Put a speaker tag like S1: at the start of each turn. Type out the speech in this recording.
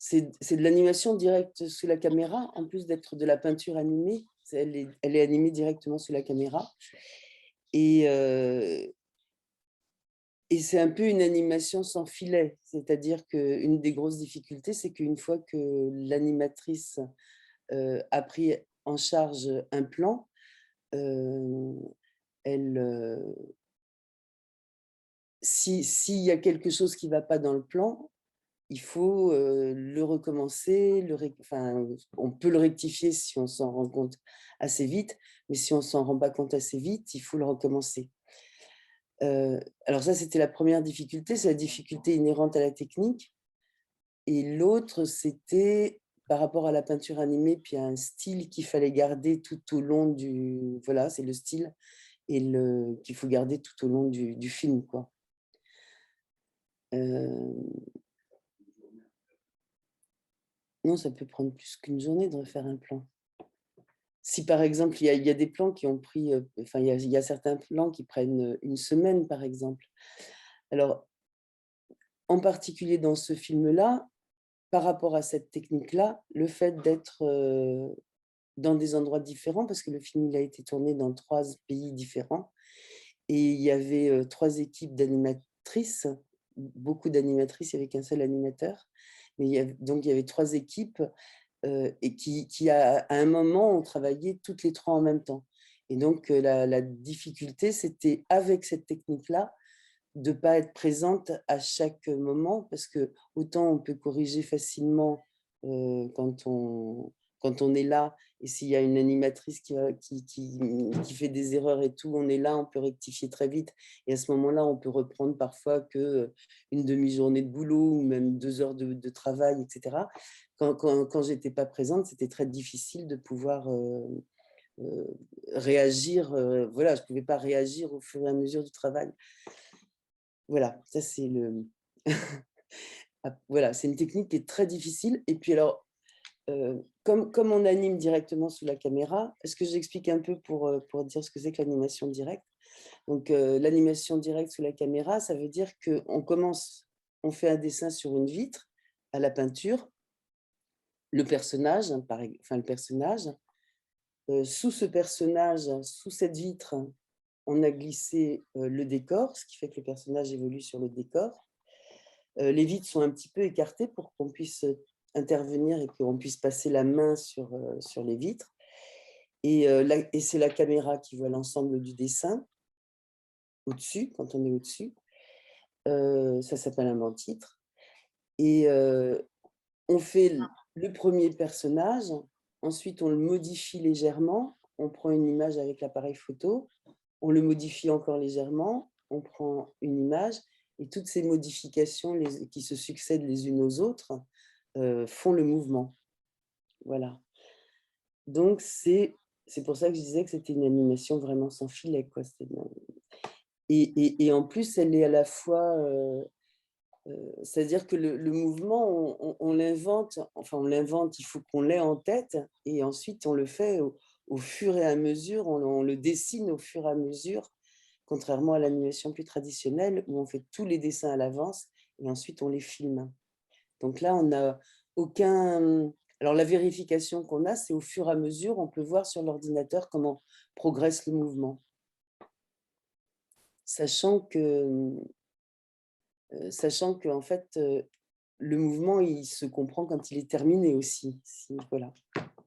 S1: c'est de l'animation directe sous la caméra, en plus d'être de la peinture animée. Elle est animée directement sous la caméra. Et, et c'est un peu une animation sans filet. C'est-à-dire qu'une des grosses difficultés, c'est qu'une fois que l'animatrice a pris en charge un plan, euh, elle, s'il y a quelque chose qui ne va pas dans le plan, il faut le recommencer, enfin, on peut le rectifier si on s'en rend compte assez vite, mais si on ne s'en rend pas compte assez vite, il faut le recommencer. Alors ça, c'était la première difficulté, c'est la difficulté inhérente à la technique. Et l'autre, c'était par rapport à la peinture animée, puis à un style qu'il fallait garder tout au long du... Voilà, c'est le style qu'il faut garder tout au long du film, quoi. Non, ça peut prendre plus qu'une journée de refaire un plan. Si par exemple, il y a des plans qui ont pris, enfin, il y a certains plans qui prennent une semaine, par exemple. Alors, en particulier dans ce film-là, par rapport à cette technique-là, le fait d'être dans des endroits différents, parce que le film il a été tourné dans 3 pays différents, et il y avait 3 équipes d'animatrices, beaucoup d'animatrices, il n'y avait qu'un seul animateur, mais donc il y avait 3 équipes et qui à un moment, ont travaillé toutes les 3 en même temps. Et donc la difficulté, c'était avec cette technique-là, de ne pas être présente à chaque moment, parce que autant on peut corriger facilement quand on est là, et s'il y a une animatrice qui fait des erreurs et tout, on est là, on peut rectifier très vite. Et à ce moment-là, on peut reprendre parfois que une demi-journée de boulot ou même 2 heures de travail, etc. Quand j'étais pas présente, c'était très difficile de pouvoir réagir. Voilà, je pouvais pas réagir au fur et à mesure du travail. Voilà, ça c'est le voilà, c'est une technique qui est très difficile. Et puis alors, comme on anime directement sous la caméra, est-ce que j'explique un peu pour dire ce que c'est que l'animation directe? Donc, l'animation directe sous la caméra, ça veut dire on fait un dessin sur une vitre à la peinture, le personnage, hein, enfin le personnage. Sous ce personnage, sous cette vitre, on a glissé le décor, ce qui fait que le personnage évolue sur le décor. Les vitres sont un petit peu écartées pour qu'on puisse intervenir et qu'on puisse passer la main sur les vitres. Et c'est la caméra qui voit l'ensemble du dessin au-dessus, quand on est au-dessus. Ça s'appelle un banc-titre. Et on fait le premier personnage, ensuite on le modifie légèrement, on prend une image avec l'appareil photo, on le modifie encore légèrement, on prend une image, et toutes ces modifications qui se succèdent les unes aux autres font le mouvement. Voilà. Donc c'est pour ça que je disais que c'était une animation vraiment sans filet, quoi. Et en plus, elle est à la fois, c'est-à-dire que le mouvement, on l'invente, enfin on l'invente, il faut qu'on l'ait en tête, et ensuite on le fait au fur et à mesure, on le dessine au fur et à mesure, contrairement à l'animation plus traditionnelle où on fait tous les dessins à l'avance et ensuite on les filme. Donc là, on n'a aucun... Alors la vérification qu'on a, c'est au fur et à mesure, on peut voir sur l'ordinateur comment progresse le mouvement. Sachant que en fait, le mouvement, il se comprend quand il est terminé aussi. Voilà.